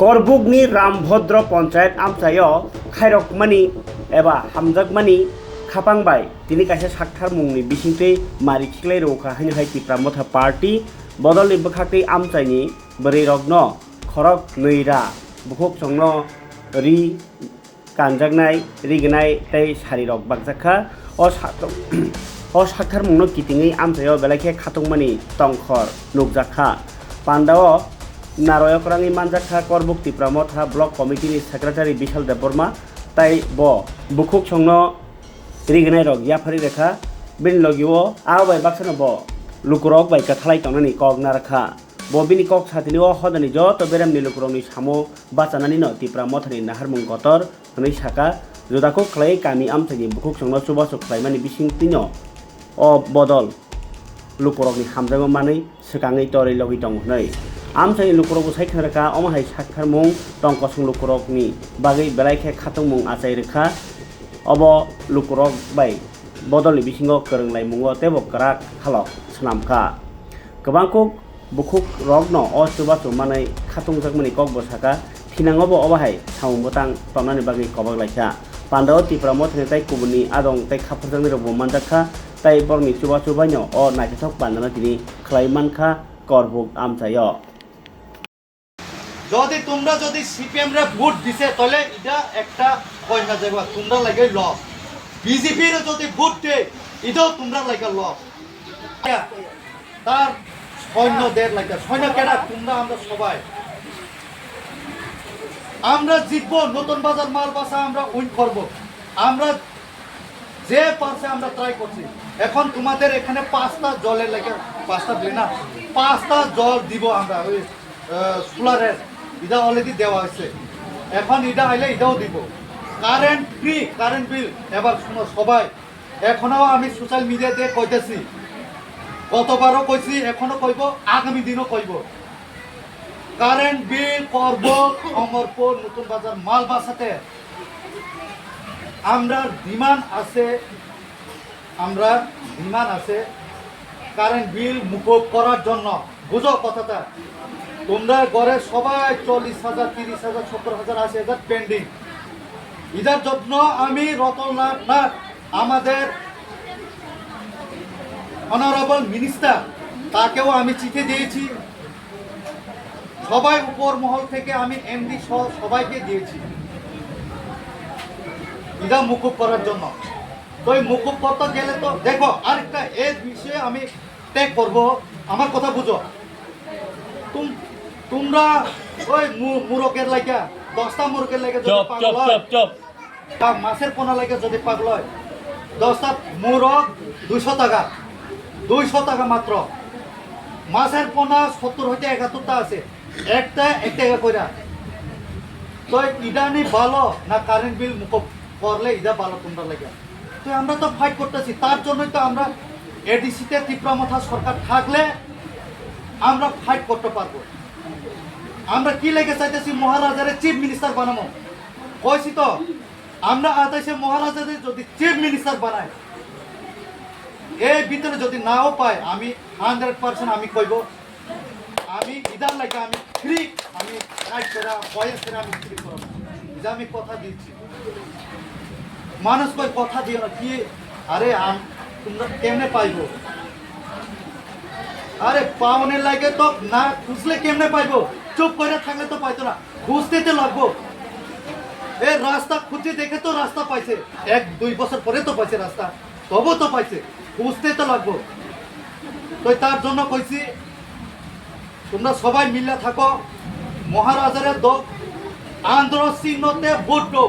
करबुकनि रामभद्र पंचायत आमचायाव खायरकमानि एबा हामजाकमानि खापांबाय दिनै कायसे साक्थार मुंनि बिसिंथै मारिखिख्लाय रौखा हाय तिप्रामथा पार्टी बदलनि बखाखै आमचायनि बोरै रग्न खरक नैरा बुखुक संनो रि कानजाकनाय रिगनाय तै सारिरक बागजाखा अ साक्थार मुंनो कितिङै आमचायाव बेलाखे खातंमानि तंखर नुकजाखा पान्डाव नारयकरांनि मानजाखा करबुक तिप्रामथा ब्लक कमिटिनि सेक्रेटारि बिशाल देबबर्मा ताई ब बुखुक संनो रिगनाय रग याफारि रेखा बिन लगिओ आबाय बाक्सानो ब लुकुरक बाय कथालाय तंनानि कक नारखा ब बिनि कक साथिनि अ हदनि जत बेरामनि लुकुरकनि सामो बाचानानि न तिप्रामथानि नाहारमुं गतर हनै साका जुदाखौ ख्लाय कामि आमथानि बुखुक संनो सुबासु ख्लायमानि बिसिंतिनो अ बदल लुकुरकनि हामजागो मानै सकाङै तरै लगि दं हनै आमचायनि लुकुरकबो सायखांरेखा अमाहाय साक्थार मुं टंकसं लुकुरकनि बागै बेलायखे खाथं मुं आचाय रेखा अब लुकुरक बाय बदलनि बिसिङाव गोरोंलाय मुङाव तेबो कराक खालक सानामखा गोबांखौ बुखुक रगनो अ सुबासु मानै खाथंजाकमानि ककबो साका फिनाङावबो अबाहाय सामुबोतां तंनानि बागै कबागलायखा पान्डाव तिप्रामथानि ताई कुबुनि आदं ताई खाफुरजांनि रबो मानजाखा ताई बरनि सुबासु बायनो अ नायथाथक पान्डाना दिनै ख्लायमानखा करबुक आमचाय যদি তোমরা যদি সিপিএম রে ভোট দিছে তাহলে এটা একটা কইনা যাবা তোমরা লাগে লস বিজেপি রে যদি ভোট দে এটাও তোমরা লাগে লস তার সৈন্যদের লাগে সৈন্য কেডা তোমরা আমরা সবাই আমরা জিতবো নতুন বাজার মাল বাসা আমরা উইন করব আমরা যে পারছে আমরা ট্রাই করছি এখন তোমাদের এখানে 5টা জলের লাগে 5টা দিলে না 5টা জল দিব আমরা ওই সোলারের এটা অলরেডি দেওয়া হয়েছে এখন এটা আইলে এটাও দিব কারেন্ট ফ্রি কারেন্ট বিল এবার শুনো সবাই এখনো আমি সোশ্যাল মিডিয়াতে কইতেছি গতবারও কইছি এখনো কইব আগামী দিনও কইব কারেন্ট বিল করব অমরপুর নতুন বাজার মাল বাসাতে আমরা ডিমান্ড আছে কারেন্ট বিল মুকুব করার জন্য বুঝো কথাটা তোমরা ঘরে সবাই 40,000 30,000 70,000 80,000 পেন্ডিং এটার জন্য আমি রতনলাল আমাদের অনারেবল মিনিস্টার তাকেও আমি চিঠি দিয়েছি সবাই উপর মহল থেকে আমি এমডি সহ সবাইকে দিয়েছি এটা মুকুব করার জন্য তো এই মুকুব করতে গেলে তো দেখো আরেকটা এই বিষয়ে আমি ট্যাগ করবো আমার কথা বুঝো তোমরা ওই মুরগের লাগা 10টা মুরগের লাগা যদি পাগল হয় বা মাছের পোনা লাগা যদি পাগল হয় 10টা মুরগ 200 টাকা 200 টাকা মাত্র মাছের পোনা 70 হইতে 71টা আছে একটা 1 টাকা কইরা তো ইদানি ভালো না কারেন্ট বিল মুকুব করলে ইদা ভালো তোমরা লাগা তো আমরা তো ফাইট করতেছি তার জন্যই তো আমরা এডিসিতে তিপ্রামথা সরকার থাকলে আমরা ফাইট করতে পারবো আমরা কি লেগে চাইতেছি মহারাজারে চিফ মিনিস্টার বানাবো কইছি তো আমরা আতাইছে মহারাজারে যদি চিফ মিনিস্টার বানায় এই ভিতরে যদি নাও পায় আমি 100% আমি কইব আমি ইদার লাগে আমি ফ্রি আমি ফাইট করা বয়স করে আমি ফ্রি করব যা আমি কথা দিচ্ছি মানুষ কই কথা দিও না কি আরে তোমরা কেমনে পাইবো আরে পাওনে লাগে তো না খুঁজলে কেমনে পাইবো চুপ করে থাকলে তো পাইতো না খুঁজতে তো লাগবো এই রাস্তা খুঁজে দেখে তো রাস্তা পাইছে 1-2 বছর পরে তো পাইছে রাস্তা তবু তো পাইছে খুঁজতে তো লাগবো তো তার জন্য কইছি তোমরা সবাই মিলে থাকো মহারাজারের দল আন্দোলন চিহ্নতে ভোট দাও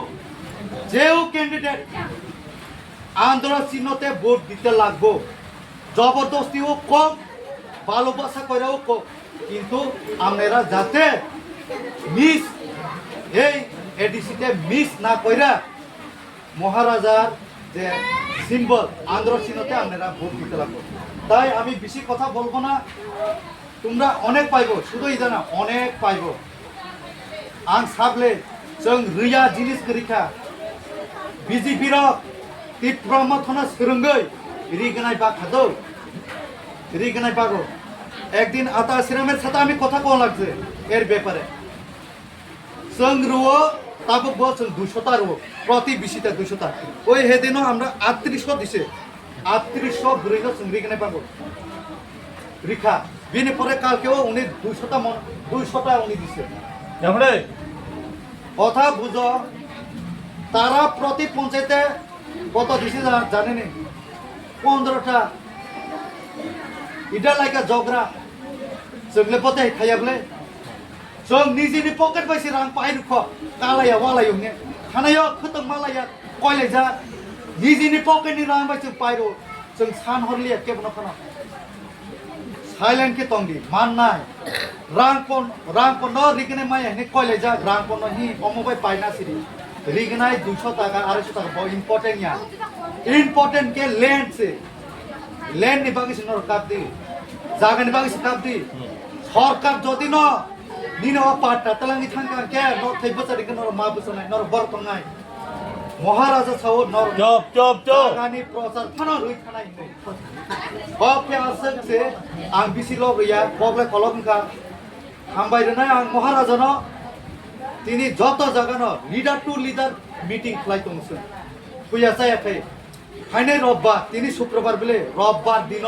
যেও ক্যান্ডিডেট আন্দোলন চিহ্নতে ভোট দিতে লাগবো জবরদস্তিও কম ভালোবাসা করেও কম কিন্তু আমরা যাতে মিস এই এডিসিতে মিস না কইরা মহারাজার যে সিম্বল আন্দোলন চিহ্নতে আপনারা ভোট দিতে লাগবো তাই আমি বেশি কথা বলবো না তোমরা অনেক পাইবো শুধুই জানা অনেক পাইবো आं साबले जों रिया जिनिस गरिखा बिजेपि रो तिप्रामथना सोरंगै रिगनाय बाखादौ रिगनाय बागो একদিন আতা সিরামের সাথে আমি কথা কওয়া লাগছে এর ব্যাপারে সং রুও তাকে বলছেন 200টা রুও প্রতি বিশিতে 200টা ওই হেদিনও আমরা 3800 দিছে 3800 বুড়িগো চিংড়িখানে পাবো রিখা বিনে পরে কালকেও উনি 200টা উনি দিছে এমরে কথা বুঝো তারা প্রতি পঞ্চায়েতে কত দিছে জানেনি 15টা এটা লাইকা জগরা जोंले पते खायाबले जों निजेनि पकेट बायसि रां पाइरुख कालाया वालायुंने थानायाव खतम मालाया कयलायजा निजेनि पकेटनि रां बायसि पाइरु जों सान हरलिया केबनो खाना साइलेंट के तंगि माननाय रां पन रिगने माय हने कयलायजा रां पन हि अमबाय पाइना सिरि रिगनाय 200 টাকা 250 টাকা बहुत इम्पोर्टेंट या इम्पोर्टेंट के लैंड से लैंड नि बागि सिनर काप दि জাগানি বাগি কাপ দি সরকার যদি ন নিনো পাটটা তালাঙ্গি থাঙ্কা কে ন থাই বছর কে নর মা বছনাই নর বরতনাই মহারাজা ছাও নর চপ জাগানি প্রচার থানা রই থানাই বপে আসছে আং বিসি লগইয়া বগলে কলমকা হামবাই রনাই আং মহারাজা ন তিনি যত জাগানো লিডার টু লিডার মিটিং খাইতংছে ফুয়া যায়াখै ফাইনাল রববার তিনি শুক্রবার বলে রববার দিন